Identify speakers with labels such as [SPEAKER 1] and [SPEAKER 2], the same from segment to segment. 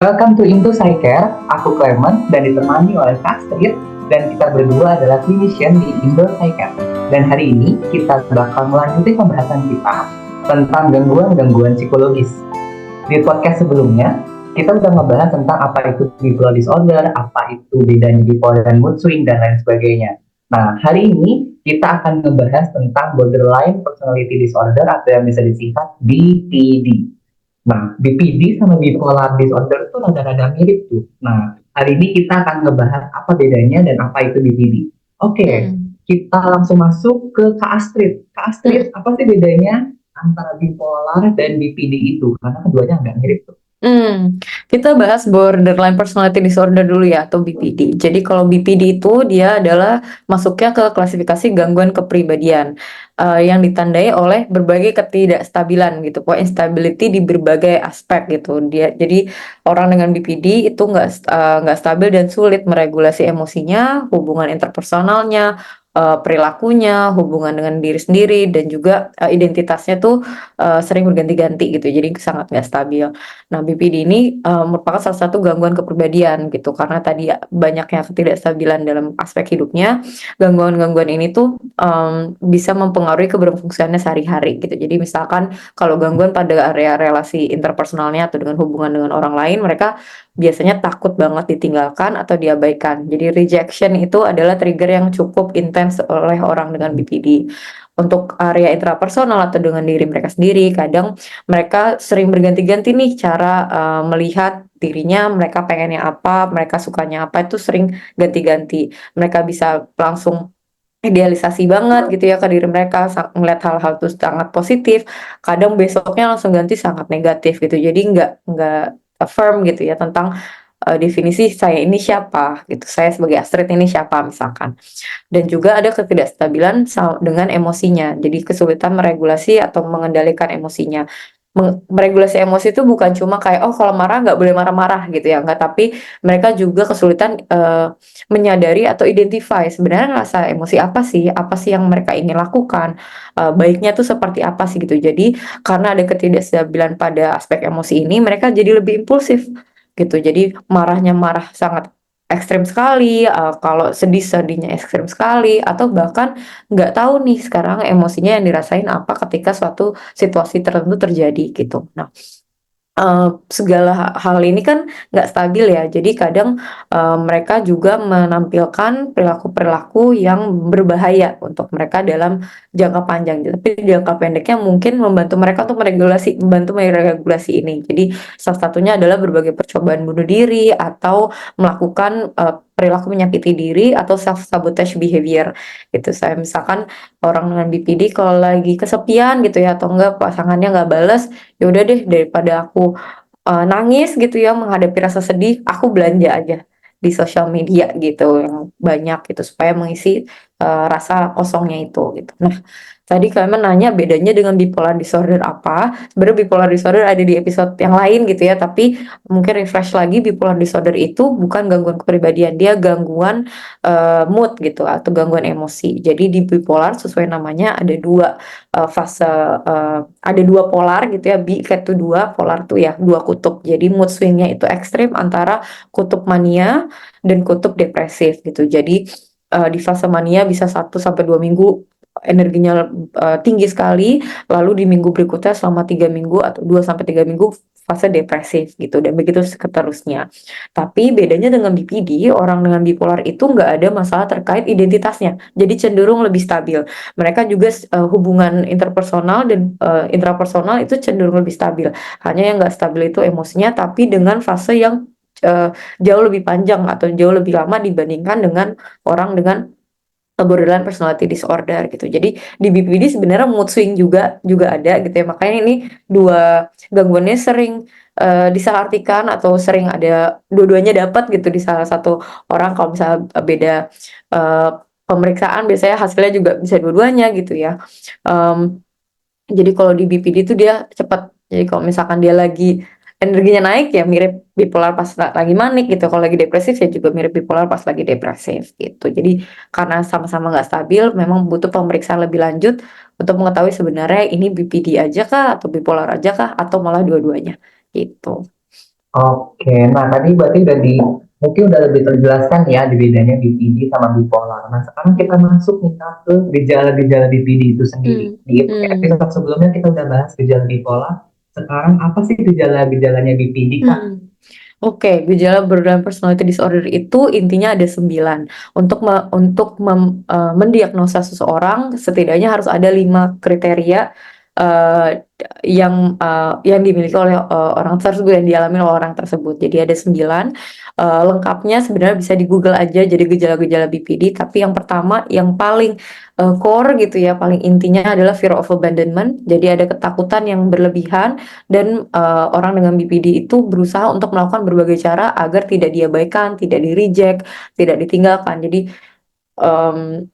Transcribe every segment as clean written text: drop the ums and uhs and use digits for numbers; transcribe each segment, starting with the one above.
[SPEAKER 1] Welcome to Into Psycare, aku Clement dan ditemani oleh Kak Astrid, dan kita berdua adalah clinician di Indo Psycare. Dan hari ini kita bakal melanjutkan pembahasan kita tentang gangguan-gangguan psikologis. Di podcast sebelumnya, kita sudah membahas tentang apa itu bipolar disorder, apa itu bedanya bipolar dan mood swing, dan lain sebagainya. Nah, hari ini kita akan membahas tentang borderline personality disorder atau yang bisa disingkat BPD. Nah, BPD sama bipolar disorder itu rada-rada mirip tuh. Nah, hari ini kita akan ngebahas apa bedanya dan apa itu BPD. Oke,
[SPEAKER 2] Hmm.
[SPEAKER 1] kita langsung masuk ke Kak Astrid. Kak Astrid,
[SPEAKER 2] Hmm.
[SPEAKER 1] apa sih bedanya antara bipolar dan BPD itu? Karena keduanya nggak mirip tuh.
[SPEAKER 2] Hmm. Kita bahas borderline personality disorder dulu ya, atau BPD. Jadi kalau BPD itu dia adalah masuknya ke klasifikasi gangguan kepribadian yang ditandai oleh berbagai ketidakstabilan gitu, pokoknya instability di berbagai aspek gitu. Jadi orang dengan BPD itu nggak stabil dan sulit meregulasi emosinya, hubungan interpersonalnya, perilakunya, hubungan dengan diri sendiri, dan juga identitasnya tuh sering berganti-ganti gitu. Jadi sangat nggak stabil. Nah, BPD ini merupakan salah satu gangguan kepribadian gitu, karena tadi ya, banyaknya ketidakstabilan dalam aspek hidupnya. Gangguan-gangguan ini tuh bisa mempengaruhi keberfungsiannya sehari-hari gitu. Jadi misalkan kalau gangguan pada area relasi interpersonalnya atau dengan hubungan dengan orang lain, mereka biasanya takut banget ditinggalkan atau diabaikan. Jadi rejection itu adalah trigger yang cukup intens oleh orang dengan BPD. Untuk area intrapersonal atau dengan diri mereka sendiri, kadang mereka sering berganti-ganti nih cara melihat dirinya, mereka pengennya apa, mereka sukanya apa, itu sering ganti-ganti. Mereka bisa langsung idealisasi banget gitu ya ke diri mereka, ngeliat hal-hal itu sangat positif, kadang besoknya langsung ganti sangat negatif gitu. Jadi nggak affirm gitu ya tentang definisi saya ini siapa gitu, saya sebagai Astrid ini siapa misalkan. Dan juga ada ketidakstabilan dengan emosinya. Jadi kesulitan meregulasi atau mengendalikan emosinya. Meregulasi emosi itu bukan cuma kayak oh kalau marah nggak boleh marah-marah gitu ya, nggak, tapi mereka juga kesulitan menyadari atau identify sebenarnya rasa emosi apa sih yang mereka ingin lakukan, baiknya tuh seperti apa sih gitu. Jadi karena ada ketidakstabilan pada aspek emosi ini, mereka jadi lebih impulsif gitu. Jadi marahnya marah sangat ekstrim sekali, kalau sedih sedihnya ekstrim sekali, atau bahkan nggak tahu nih sekarang emosinya yang dirasain apa ketika suatu situasi tertentu terjadi gitu. Nah, segala hal ini kan nggak stabil ya, jadi kadang mereka juga menampilkan perilaku-perilaku yang berbahaya untuk mereka dalam jangka panjang, tapi jangka pendeknya mungkin membantu meregulasi ini. Jadi salah satunya adalah berbagai percobaan bunuh diri atau melakukan perilaku menyakiti diri atau self sabotage behavior gitu. Saya misalkan orang dengan BPD kalau lagi kesepian gitu ya, atau enggak pasangannya nggak balas, ya udah deh daripada aku nangis gitu ya menghadapi rasa sedih, aku belanja aja di sosial media gitu yang banyak gitu supaya mengisi rasa kosongnya itu gitu. Nah, tadi kalian nanya bedanya dengan bipolar disorder apa? Sebenarnya bipolar disorder ada di episode yang lain gitu ya, tapi mungkin refresh lagi, bipolar disorder itu bukan gangguan kepribadian, dia gangguan mood gitu atau gangguan emosi. Jadi di bipolar sesuai namanya ada dua fase, ada dua polar gitu ya, itu dua polar tuh ya, dua kutub. Jadi mood swingnya itu ekstrim antara kutub mania dan kutub depresif gitu. Jadi di fase mania bisa 1 sampai 2 minggu energinya tinggi sekali, lalu di minggu berikutnya selama 3 minggu atau 2 sampai 3 minggu fase depresif gitu, dan begitu seterusnya. Tapi bedanya dengan BPD, orang dengan bipolar itu nggak ada masalah terkait identitasnya, jadi cenderung lebih stabil. Mereka juga hubungan interpersonal dan intrapersonal itu cenderung lebih stabil. Hanya yang nggak stabil itu emosinya, tapi dengan fase yang jauh lebih panjang atau jauh lebih lama dibandingkan dengan orang dengan borderline personality disorder gitu. Jadi di BPD sebenarnya mood swing juga juga ada gitu ya. Makanya ini dua gangguannya sering disalahartikan atau sering ada dua-duanya dapat gitu di salah satu orang. Kalau misalnya beda eh, pemeriksaan, biasanya hasilnya juga bisa dua-duanya gitu ya. Em, jadi kalau di BPD itu dia cepat. Jadi kalau misalkan dia lagi energinya naik ya mirip bipolar pas lagi manik gitu. Kalau lagi depresif ya juga mirip bipolar pas lagi depresif gitu. Jadi karena sama-sama nggak stabil, memang butuh pemeriksaan lebih lanjut untuk mengetahui sebenarnya ini BPD aja kah atau bipolar aja kah atau malah dua-duanya gitu.
[SPEAKER 1] Oke, nah tadi berarti mungkin udah lebih terjelaskan ya di bedanya BPD sama bipolar. Nah sekarang kita masuk nih Kak, ke gejala-gejala BPD itu sendiri.
[SPEAKER 2] Hmm,
[SPEAKER 1] Di
[SPEAKER 2] hmm,
[SPEAKER 1] episode sebelumnya kita udah bahas gejala bipolar. Sekarang apa sih gejala-gejalanya BPD Kak?
[SPEAKER 2] hmm. Oke, gejala borderline personality disorder itu intinya ada 9. Mendiagnosa seseorang, setidaknya harus ada 5 kriteria yang dimiliki oleh orang tersebut, yang dialami oleh orang tersebut. Jadi ada 9. Lengkapnya sebenarnya bisa di Google aja. Jadi gejala-gejala BPD. Tapi yang pertama, yang paling core gitu ya, paling intinya adalah fear of abandonment. Jadi ada ketakutan yang berlebihan dan orang dengan BPD itu berusaha untuk melakukan berbagai cara agar tidak diabaikan, tidak di-reject, tidak ditinggalkan. Jadi em,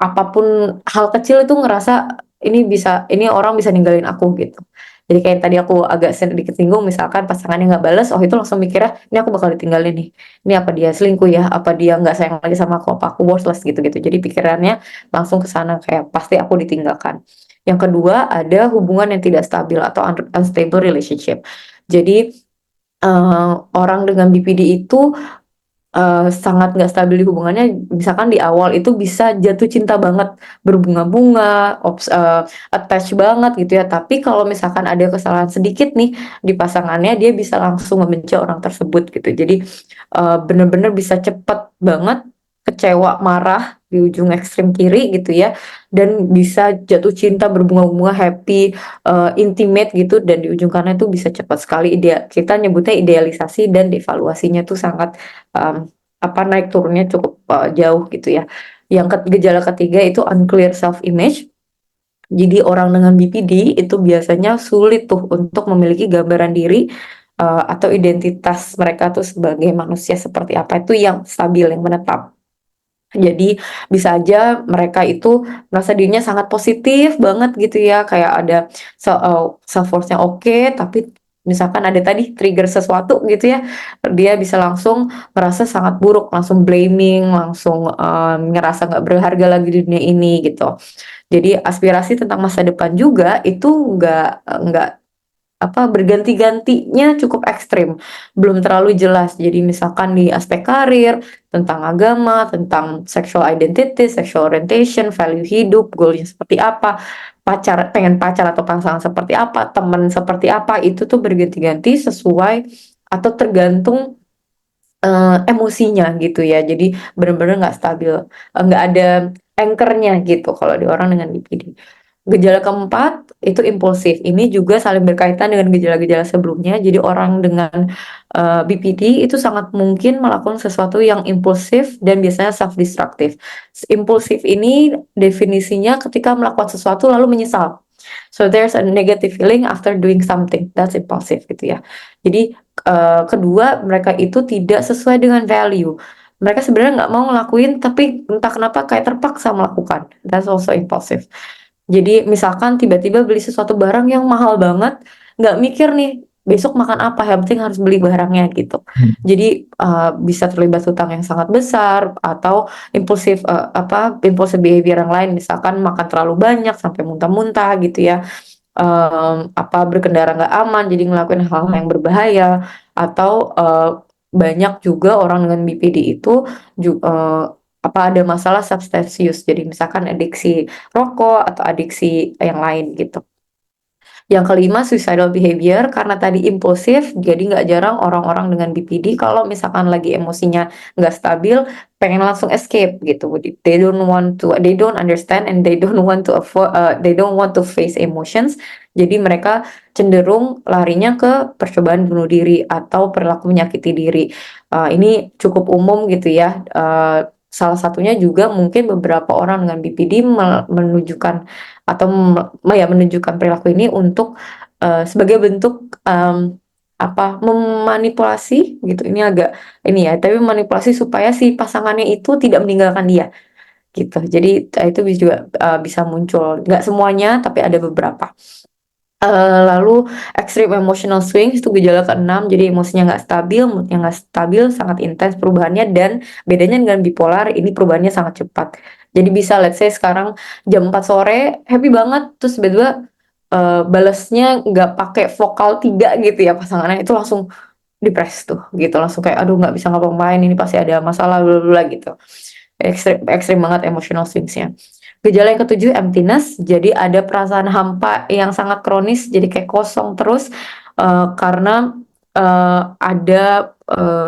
[SPEAKER 2] apapun hal kecil itu ngerasa ini orang bisa ninggalin aku gitu. Jadi kayak tadi aku agak sedikit singgung, misalkan pasangannya nggak balas, oh itu langsung mikirnya ini aku bakal ditinggalin nih. Ini apa dia selingkuh ya? Apa dia nggak sayang lagi sama aku? Apa aku worthless gitu-gitu. Jadi pikirannya langsung ke sana kayak pasti aku ditinggalkan. Yang kedua ada hubungan yang tidak stabil atau unstable relationship. Jadi orang dengan BPD itu sangat nggak stabil di hubungannya, misalkan di awal itu bisa jatuh cinta banget, berbunga-bunga, attach banget gitu ya. Tapi kalau misalkan ada kesalahan sedikit nih di pasangannya, dia bisa langsung membenci orang tersebut gitu. Jadi bener-bener bisa cepet banget kecewa, marah di ujung ekstrem kiri gitu ya, dan bisa jatuh cinta, berbunga-bunga, happy, intimate gitu, dan di ujung kanan itu bisa cepat sekali. Kita nyebutnya idealisasi dan devaluasinya tuh sangat um, naik turunnya cukup jauh gitu ya. Gejala ketiga itu unclear self image. Jadi orang dengan BPD itu biasanya sulit tuh untuk memiliki gambaran diri atau identitas mereka tuh sebagai manusia seperti apa itu yang stabil, yang menetap. Jadi bisa aja mereka itu merasa dirinya sangat positif banget gitu ya, kayak ada self worth-nya oke, tapi misalkan ada tadi trigger sesuatu gitu ya, dia bisa langsung merasa sangat buruk, langsung blaming, langsung ngerasa nggak berharga lagi di dunia ini gitu. Jadi aspirasi tentang masa depan juga itu nggak berganti-gantinya cukup ekstrim, belum terlalu jelas. Jadi misalkan di aspek karir, tentang agama, tentang sexual identity, sexual orientation, value hidup, goalnya seperti apa, pengen pacar atau pasangan seperti apa, teman seperti apa, itu tuh berganti-ganti sesuai atau tergantung emosinya gitu ya. Jadi benar-benar nggak stabil, nggak ada anchornya gitu kalau di orang dengan BPD. Gejala keempat itu impulsif. Ini juga saling berkaitan dengan gejala-gejala sebelumnya. Jadi orang dengan BPD itu sangat mungkin melakukan sesuatu yang impulsif dan biasanya self-destructive. Impulsif ini definisinya ketika melakukan sesuatu lalu menyesal. So there's a negative feeling after doing something. That's impulsive gitu ya. Jadi kedua, mereka itu tidak sesuai dengan value. Mereka sebenarnya nggak mau ngelakuin, tapi entah kenapa kayak terpaksa melakukan. That's also impulsive. Jadi misalkan tiba-tiba beli sesuatu barang yang mahal banget, nggak mikir nih besok makan apa, yang penting harus beli barangnya gitu. Jadi bisa terlibat hutang yang sangat besar atau impulsif behavior yang lain, misalkan makan terlalu banyak sampai muntah-muntah gitu ya, berkendara nggak aman jadi ngelakuin hal-hal yang berbahaya, atau banyak juga orang dengan BPD itu ada masalah substance use, jadi misalkan adiksi rokok atau adiksi yang lain gitu. Yang kelima, suicidal behavior, karena tadi impulsif, jadi nggak jarang orang-orang dengan BPD kalau misalkan lagi emosinya nggak stabil, pengen langsung escape gitu. They don't understand and they don't want to face emotions. Jadi mereka cenderung larinya ke percobaan bunuh diri atau perilaku menyakiti diri. Ini cukup umum gitu ya. Salah satunya juga mungkin beberapa orang dengan BPD menunjukkan atau menunjukkan perilaku ini untuk sebagai bentuk memanipulasi gitu. Ini agak ini ya, tapi manipulasi supaya si pasangannya itu tidak meninggalkan dia gitu. Jadi itu juga bisa muncul. Nggak semuanya, tapi ada beberapa. Lalu extreme emotional swings itu gejala keenam, jadi emosinya nggak stabil, moodnya nggak stabil, sangat intens perubahannya, dan bedanya dengan bipolar ini perubahannya sangat cepat. Jadi bisa let's say sekarang jam 4 sore happy banget, terus tiba-tiba balesnya nggak pakai vokal 3 gitu ya pasangannya, itu langsung depres tuh gitu, langsung kayak aduh nggak bisa ngapa-ngapain, ini pasti ada masalah bla bla gitu. Ekstrim ekstrim banget emotional swingsnya. Gejala yang ketujuh emptiness, jadi ada perasaan hampa yang sangat kronis, jadi kayak kosong terus karena ada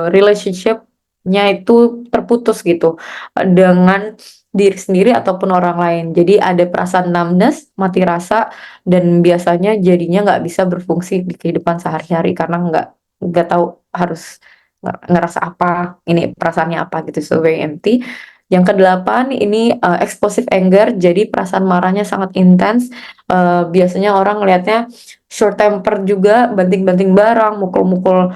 [SPEAKER 2] relationship-nya itu terputus gitu dengan diri sendiri ataupun orang lain. Jadi ada perasaan numbness, mati rasa, dan biasanya jadinya nggak bisa berfungsi di kehidupan sehari-hari karena nggak tahu harus ngerasa apa, ini perasaannya apa gitu, so very empty. Yang kedelapan ini explosive anger, jadi perasaan marahnya sangat intens. Biasanya orang ngelihatnya short temper juga, banting-banting barang, mukul-mukul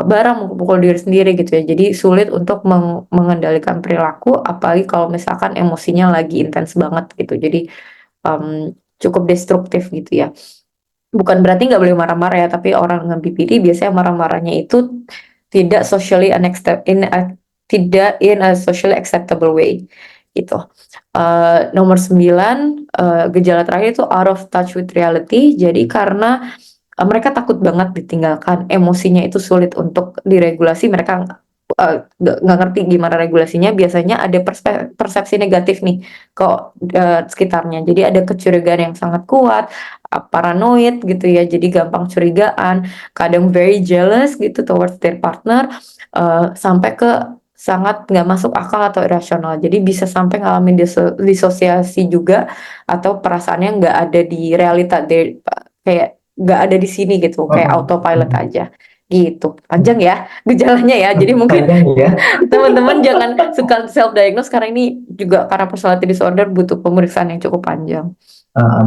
[SPEAKER 2] barang, mukul-mukul diri sendiri gitu ya. Jadi sulit untuk mengendalikan perilaku, apalagi kalau misalkan emosinya lagi intens banget gitu. Jadi cukup destruktif gitu ya. Bukan berarti nggak boleh marah-marah ya, tapi orang dengan BPD biasanya marah-marahnya itu tidak socially tidak in a socially acceptable way gitu. Nomor 9, gejala terakhir itu out of touch with reality. Jadi karena mereka takut banget ditinggalkan, emosinya itu sulit untuk diregulasi, mereka nggak ngerti gimana regulasinya. Biasanya ada persepsi negatif nih ke sekitarnya. Jadi ada kecurigaan yang sangat kuat, paranoid gitu ya, jadi gampang curigaan, kadang very jealous gitu towards their partner, sampai ke sangat nggak masuk akal atau irasional. Jadi bisa sampai ngalamin disosiasi juga, atau perasaannya nggak ada di realita, kayak nggak ada di sini gitu, kayak autopilot aja gitu. Panjang ya gejalanya ya. Jadi mungkin
[SPEAKER 1] Panjang ya.
[SPEAKER 2] teman-teman jangan suka self diagnose, karena ini juga karena personality disorder butuh pemeriksaan yang cukup panjang.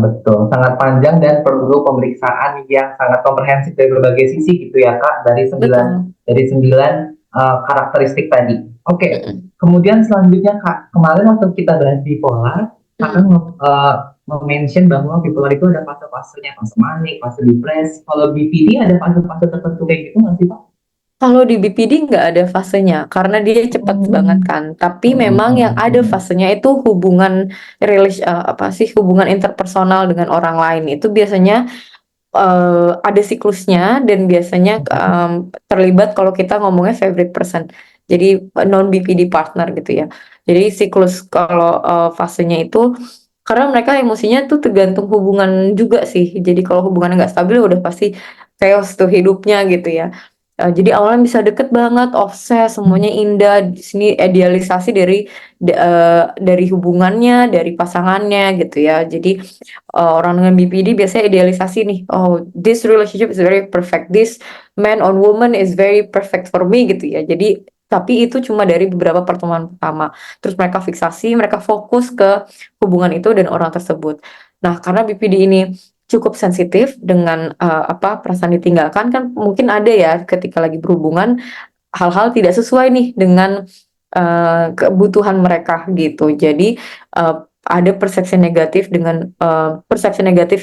[SPEAKER 1] Betul, sangat panjang dan perlu pemeriksaan yang sangat komprehensif dari berbagai sisi gitu ya Kak,
[SPEAKER 2] Betul.
[SPEAKER 1] dari sembilan karakteristik tadi. Oke,
[SPEAKER 2] Mm-mm.
[SPEAKER 1] kemudian selanjutnya Kak, kemarin waktu kita bahas bipolar, Kakak
[SPEAKER 2] Mm.
[SPEAKER 1] mention bahwa bipolar itu ada fase-fasenya, fase manik, fase depres. Kalau BPD ada fase-fase tertentu kayak gitu nggak sih Pak?
[SPEAKER 2] Kalau di BPD nggak ada fasenya karena dia cepat banget
[SPEAKER 1] Hmm.
[SPEAKER 2] kan. Tapi memang yang ada fasenya itu hubungan interpersonal dengan orang lain itu biasanya ada siklusnya, dan biasanya terlibat kalau kita ngomongnya favorite person. Jadi non BPD partner gitu ya. Jadi siklus kalau fasenya itu karena mereka emosinya tuh tergantung hubungan juga sih. Jadi kalau hubungannya nggak stabil udah pasti chaos tuh hidupnya gitu ya. Jadi awalnya bisa deket banget, obses, semuanya indah. Di sini idealisasi dari hubungannya, dari pasangannya gitu ya. Jadi orang dengan BPD biasanya idealisasi nih, oh this relationship is very perfect, this man on woman is very perfect for me gitu ya. Jadi tapi itu cuma dari beberapa pertemuan pertama. Terus mereka fiksasi, mereka fokus ke hubungan itu dan orang tersebut. Nah, karena BPD ini cukup sensitif dengan perasaan ditinggalkan, kan mungkin ada ya ketika lagi berhubungan hal-hal tidak sesuai nih dengan kebutuhan mereka gitu. Jadi ada persepsi negatif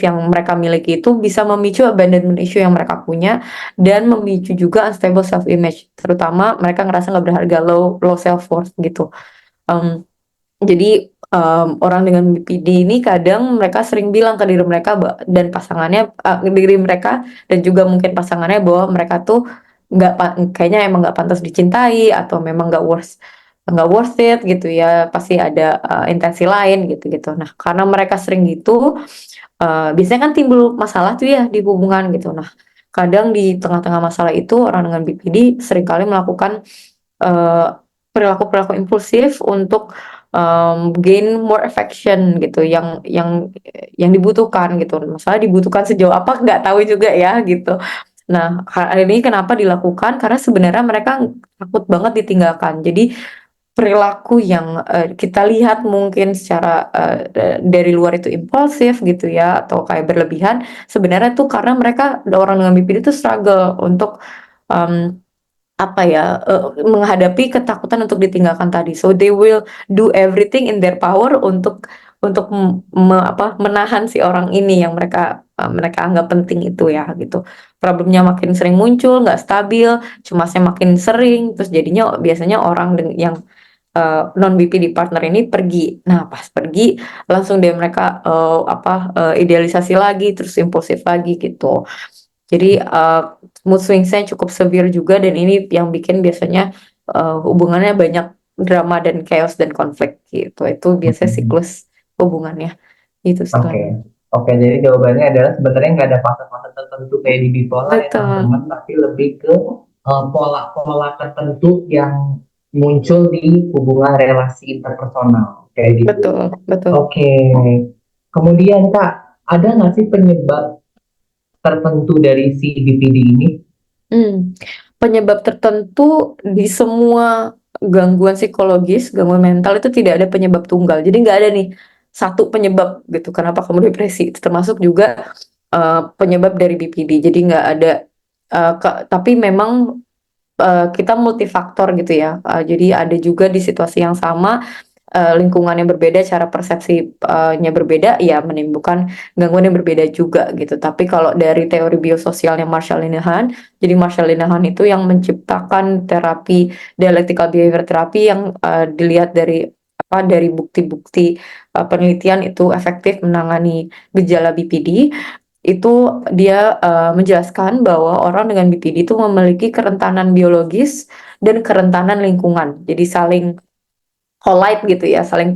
[SPEAKER 2] yang mereka miliki itu bisa memicu abandonment issue yang mereka punya, dan memicu juga unstable self image, terutama mereka ngerasa nggak berharga, low self worth gitu. Em, jadi orang dengan BPD ini kadang mereka sering bilang ke diri mereka dan pasangannya, diri mereka dan juga mungkin pasangannya, bahwa mereka tuh kayaknya emang nggak pantas dicintai, atau memang nggak worth it gitu ya, pasti ada intensi lain gitu-gitu. Nah, karena mereka sering gitu, biasanya kan timbul masalah tuh ya di hubungan gitu. Nah, kadang di tengah-tengah masalah itu orang dengan BPD seringkali melakukan eh, perilaku-perilaku impulsif untuk gain more affection gitu, yang dibutuhkan gitu. Masalah dibutuhkan sejauh apa nggak tahu juga ya gitu. Nah, hal ini kenapa dilakukan? Karena sebenarnya mereka takut banget ditinggalkan. Jadi perilaku yang kita lihat mungkin secara dari luar itu impulsif gitu ya, atau kayak berlebihan, sebenarnya tuh karena mereka orang dengan BPD itu struggle untuk em, menghadapi ketakutan untuk ditinggalkan tadi. So they will do everything in their power untuk menahan si orang ini yang mereka anggap penting itu ya gitu. Problemnya makin sering muncul, nggak stabil, cemasnya makin sering, terus jadinya biasanya orang yang non BPD partner ini pergi. Nah, pas pergi langsung deh mereka idealisasi lagi, terus impulsif lagi gitu. Jadi mood swings-nya cukup severe juga dan ini yang bikin biasanya hubungannya banyak drama dan chaos dan konflik gitu. Itu biasanya
[SPEAKER 1] Hmm.
[SPEAKER 2] siklus hubungannya. Itu sih
[SPEAKER 1] Oke,
[SPEAKER 2] Lemon.
[SPEAKER 1] oke. Jadi jawabannya adalah sebenarnya nggak ada fase-fase tertentu kayak di bipolar ya
[SPEAKER 2] Betul,
[SPEAKER 1] teman-teman, tapi lebih ke pola-pola tertentu yang muncul di hubungan relasi interpersonal kayak gitu.
[SPEAKER 2] betul, betul.
[SPEAKER 1] Oke. Kemudian Kak, ada nggak sih penyebab tertentu dari si BPD ini?
[SPEAKER 2] Hmm. Penyebab tertentu di semua gangguan psikologis, gangguan mental itu tidak ada penyebab tunggal. Jadi nggak ada nih satu penyebab gitu. Kenapa kamu depresi? Itu termasuk juga penyebab dari BPD. Jadi nggak ada. Tapi memang kita multifaktor gitu ya. Jadi ada juga di situasi yang sama lingkungan yang berbeda, cara persepsinya berbeda, ya menimbulkan gangguan yang berbeda juga gitu. Tapi kalau dari teori biososialnya Marshall Linehan, jadi Marshall Linehan itu yang menciptakan terapi dialectical behavior therapy yang dilihat dari dari bukti-bukti penelitian itu efektif menangani gejala BPD. Itu dia menjelaskan bahwa orang dengan BPD itu memiliki kerentanan biologis dan kerentanan lingkungan. Jadi saling collide gitu ya, saling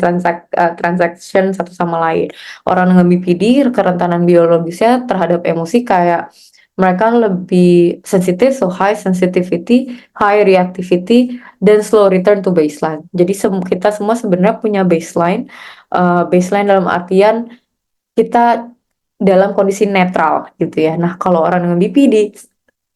[SPEAKER 2] transaction satu sama lain. Orang dengan BPD kerentanan biologisnya terhadap emosi kayak mereka lebih sensitif, so high sensitivity, high reactivity, dan slow return to baseline. Jadi kita semua sebenarnya punya baseline, baseline dalam artian kita dalam kondisi netral gitu ya. Nah, kalau orang dengan BPD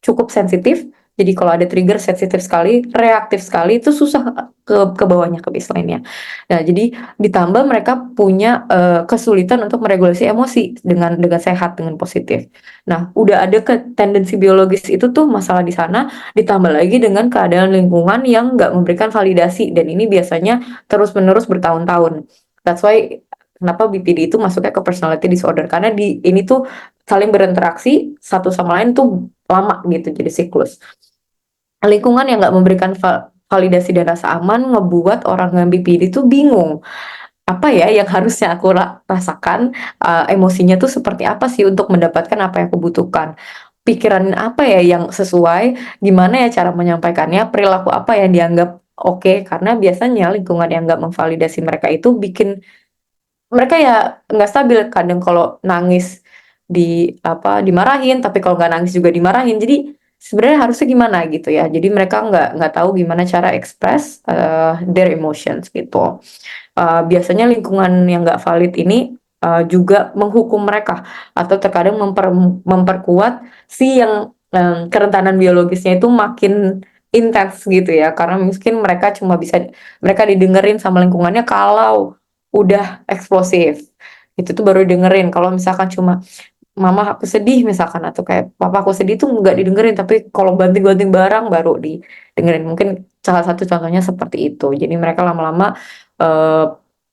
[SPEAKER 2] cukup sensitif, jadi kalau ada trigger sensitif sekali, reaktif sekali, itu susah ke bawahnya ke baseline-nya. Nah, jadi ditambah mereka punya kesulitan untuk meregulasi emosi dengan sehat, dengan positif. Nah, udah ada ke tendensi biologis itu tuh masalah di sana, ditambah lagi dengan keadaan lingkungan yang nggak memberikan validasi dan ini biasanya terus-menerus bertahun-tahun. That's why kenapa BPD itu masuknya ke personality disorder karena di ini tuh saling berinteraksi satu sama lain tuh lama gitu jadi siklus. Lingkungan yang nggak memberikan validasi dan rasa aman ngebuat orang dengan BPD itu bingung apa ya yang harusnya aku rasakan, emosinya tuh seperti apa sih untuk mendapatkan apa yang aku butuhkan, pikiran apa ya yang sesuai, gimana ya cara menyampaikannya, perilaku apa yang dianggap oke, karena biasanya lingkungan yang nggak memvalidasi mereka itu bikin mereka ya nggak stabil, kadang kalau nangis dimarahin, tapi kalau nggak nangis juga dimarahin. Jadi sebenarnya harusnya gimana gitu ya. Jadi mereka nggak tahu gimana cara express their emotions gitu. Biasanya lingkungan yang nggak valid ini juga menghukum mereka atau terkadang memperkuat si yang kerentanan biologisnya itu makin intens gitu ya. Karena mungkin mereka didengerin sama lingkungannya kalau udah eksplosif. Itu tuh baru dengerin. Kalau misalkan cuma mama aku sedih misalkan atau kayak papa aku sedih tuh nggak didengerin, tapi kalau banting-banting barang baru didengerin. Mungkin salah satu contohnya seperti itu. Jadi mereka lama-lama eh,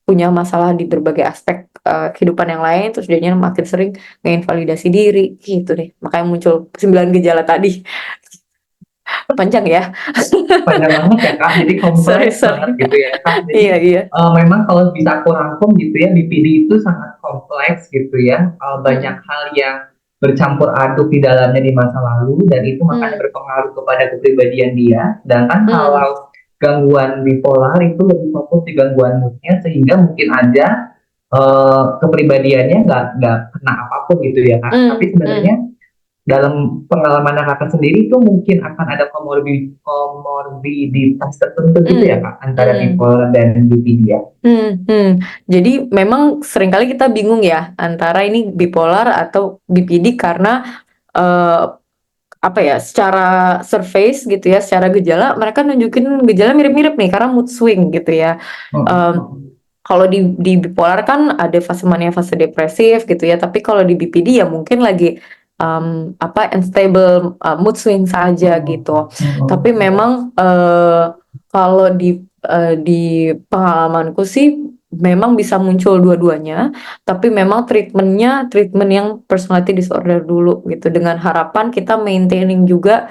[SPEAKER 2] punya masalah di berbagai aspek kehidupan yang lain, terus jadinya makin sering ngeinvalidasi diri gitu deh. Makanya muncul 9 gejala tadi. Panjang ya.
[SPEAKER 1] Panjang banget ya Kak, jadi
[SPEAKER 2] Sorry,
[SPEAKER 1] kompleks banget
[SPEAKER 2] sorry.
[SPEAKER 1] gitu ya Kak.
[SPEAKER 2] Iya,
[SPEAKER 1] Jadi
[SPEAKER 2] iya.
[SPEAKER 1] memang kalau bisa aku rangkum gitu ya, BPD itu sangat kompleks gitu ya. Banyak
[SPEAKER 2] Hmm,
[SPEAKER 1] hal yang bercampur aduk di dalamnya di masa lalu dan itu makanya
[SPEAKER 2] hmm,
[SPEAKER 1] berpengaruh kepada kepribadian dia. Sedangkan
[SPEAKER 2] hmm,
[SPEAKER 1] kalau gangguan bipolar itu lebih fokus di gangguan moodnya sehingga mungkin aja kepribadiannya nggak kena apapun gitu ya Kak.
[SPEAKER 2] hmm,
[SPEAKER 1] Tapi
[SPEAKER 2] hmm,
[SPEAKER 1] sebenarnya dalam pengalaman kakak sendiri itu mungkin akan ada komorbiditas tertentu gitu ya
[SPEAKER 2] hmm,
[SPEAKER 1] kak antara
[SPEAKER 2] hmm.
[SPEAKER 1] bipolar dan BPD ya.
[SPEAKER 2] Jadi memang seringkali kita bingung ya antara ini bipolar atau BPD karena eh, apa ya secara surface gitu ya, secara gejala mereka nunjukin gejala mirip-mirip nih karena mood swing gitu ya. Em, Kalau di bipolar kan ada fase mania, fase depresif gitu ya, tapi kalau di BPD ya mungkin lagi unstable mood swing saja gitu. Tapi memang kalau di pengalamanku sih memang bisa muncul dua-duanya, tapi memang treatmentnya treatment yang personality disorder dulu gitu dengan harapan kita maintaining juga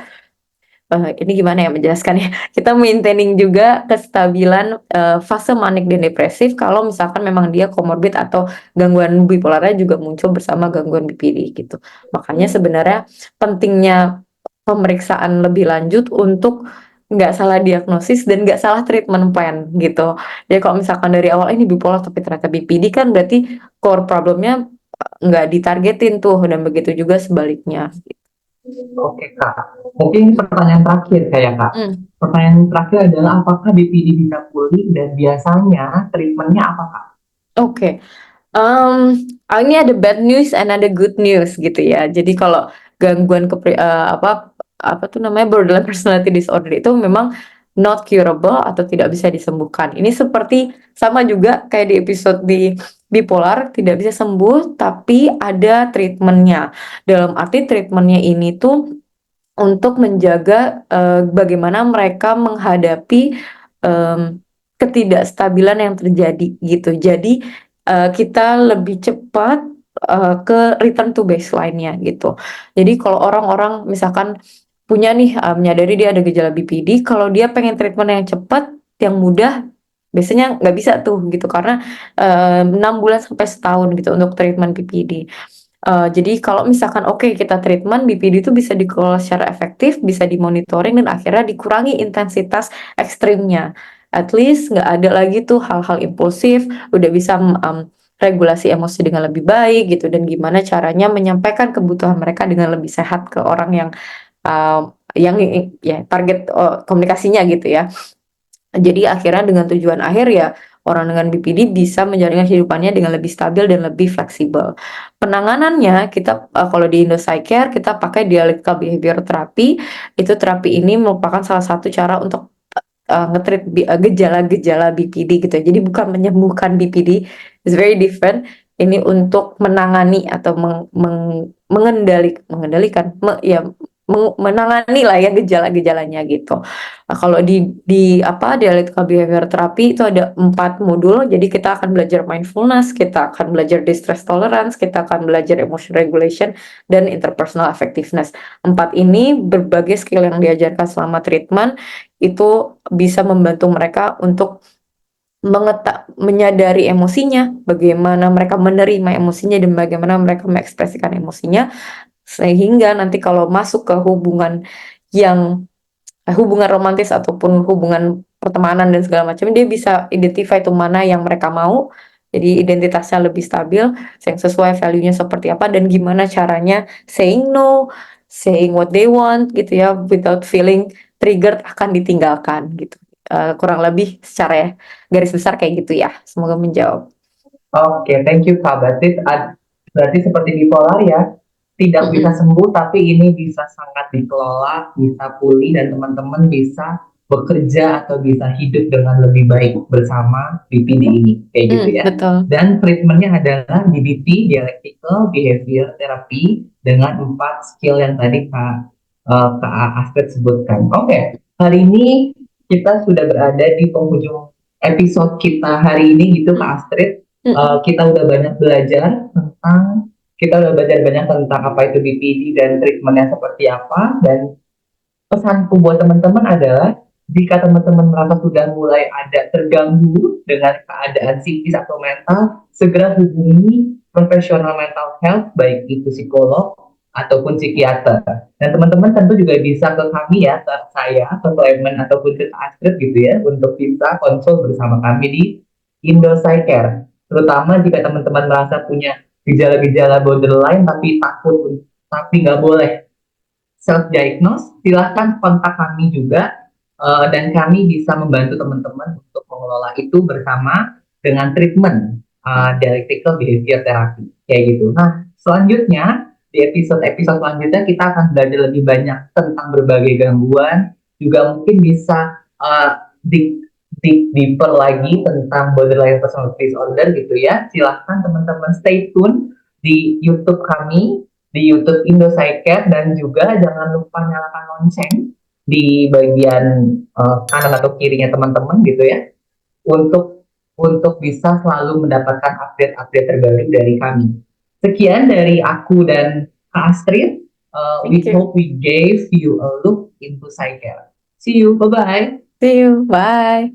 [SPEAKER 2] ini gimana ya menjelaskannya, kita maintaining juga kestabilan, fase manik dan depresif kalau misalkan memang dia komorbid atau gangguan bipolarnya juga muncul bersama gangguan BPD gitu. Makanya sebenarnya pentingnya pemeriksaan lebih lanjut untuk nggak salah diagnosis dan nggak salah treatment plan gitu. Jadi kalau misalkan dari awal ini bipolar tapi ternyata BPD kan berarti core problemnya nggak ditargetin tuh, dan begitu juga sebaliknya.
[SPEAKER 1] Oke Kak, mungkin pertanyaan terakhir kayak Kak.
[SPEAKER 2] Hmm.
[SPEAKER 1] Pertanyaan terakhir adalah apakah BPD bisa pulih dan biasanya treatmentnya apa Kak?
[SPEAKER 2] Oke. Ini ada bad news and ada good news gitu ya. Jadi kalau gangguan apa tuh namanya borderline personality disorder itu memang not curable atau tidak bisa disembuhkan. Ini seperti sama juga kayak di episode di bipolar, tidak bisa sembuh tapi ada treatmentnya. Dalam arti treatmentnya ini tuh untuk menjaga bagaimana mereka menghadapi em, ketidakstabilan yang terjadi gitu. Jadi kita lebih cepat ke return to baseline-nya gitu. Jadi kalau orang-orang misalkan punya nih menyadari dia ada gejala BPD, kalau dia pengen treatment yang cepat, yang mudah, biasanya nggak bisa tuh gitu karena 6 bulan sampai setahun gitu untuk treatment BPD. Jadi kalau misalkan oke kita treatment BPD itu bisa dikelola secara efektif, bisa dimonitoring dan akhirnya dikurangi intensitas ekstrimnya. At least nggak ada lagi tuh hal-hal impulsif, udah bisa regulasi emosi dengan lebih baik gitu dan gimana caranya menyampaikan kebutuhan mereka dengan lebih sehat ke orang yang ya target komunikasinya gitu ya. Jadi akhirnya dengan tujuan akhir ya orang dengan BPD bisa menjalani kehidupannya dengan lebih stabil dan lebih fleksibel. Penanganannya kita kalau di Indopsychiatry kita pakai dialectical behavior therapy. Itu terapi ini merupakan salah satu cara untuk nge-treat gejala-gejala BPD gitu. Jadi bukan menyembuhkan BPD, it's very different. Ini untuk menangani atau mengendalikan, menangani lah ya gejala-gejalanya gitu. Nah, kalau di apa dialectical behavior therapy itu ada 4 modul. Jadi kita akan belajar mindfulness, kita akan belajar distress tolerance, kita akan belajar emotion regulation dan interpersonal effectiveness. 4 ini berbagai skill yang diajarkan selama treatment itu bisa membantu mereka untuk menyadari emosinya, bagaimana mereka menerima emosinya dan bagaimana mereka mengekspresikan emosinya sehingga nanti kalau masuk ke yang hubungan romantis ataupun hubungan pertemanan dan segala macam dia bisa identify itu mana yang mereka mau. Jadi identitasnya lebih stabil, yang sesuai value-nya seperti apa dan gimana caranya saying no, saying what they want gitu ya without feeling triggered akan ditinggalkan gitu. Kurang lebih secara ya, garis besar kayak gitu ya. Semoga menjawab.
[SPEAKER 1] Oke, thank you Kak. Berarti seperti bipolar ya, tidak bisa
[SPEAKER 2] Mm-mm.
[SPEAKER 1] sembuh tapi ini bisa sangat dikelola, bisa pulih dan teman-teman bisa bekerja atau bisa hidup dengan lebih baik bersama BPD ini, kayak gitu ya.
[SPEAKER 2] Betul.
[SPEAKER 1] Dan treatmentnya adalah DBT, Dialectical Behavior Therapy, dengan 4 skill yang tadi Kak Astrid sebutkan. Oke, hari ini kita sudah berada di penghujung episode kita hari ini gitu Kak Astrid.
[SPEAKER 2] Mm-mm.
[SPEAKER 1] Kita udah banyak belajar tentang kita udah belajar banyak tentang apa itu BPD dan treatmentnya seperti apa. Dan pesanku buat teman-teman adalah jika teman-teman merasa sudah mulai ada terganggu dengan keadaan psikis atau mental, segera hubungi profesional mental health, baik itu psikolog ataupun psikiater. Dan teman-teman tentu juga bisa ke kami ya, ke saya, ke Clement ataupun ke Astrid gitu ya, untuk bisa konsul bersama kami di Indopsychiatry. Terutama jika teman-teman merasa punya gejala-gejala borderline tapi nggak boleh self diagnose, silahkan kontak kami juga dan kami bisa membantu teman-teman untuk mengelola itu bersama dengan treatment dialectical behavior therapy kayak gitu. Nah, selanjutnya di episode-episode selanjutnya kita akan belajar lebih banyak tentang berbagai gangguan, juga mungkin bisa di deeper lagi tentang borderline personality disorder gitu ya. Silahkan teman-teman stay tune di YouTube kami, di YouTube Indopsychiatry, dan juga jangan lupa nyalakan lonceng di bagian kanan atau kirinya teman-teman gitu ya, untuk bisa selalu mendapatkan update-update terbaru dari kami. Sekian dari aku dan Kak Astrid. We
[SPEAKER 2] Thank you.
[SPEAKER 1] hope we gave you a look into PsyCare. See you, bye-bye.
[SPEAKER 2] See you, bye.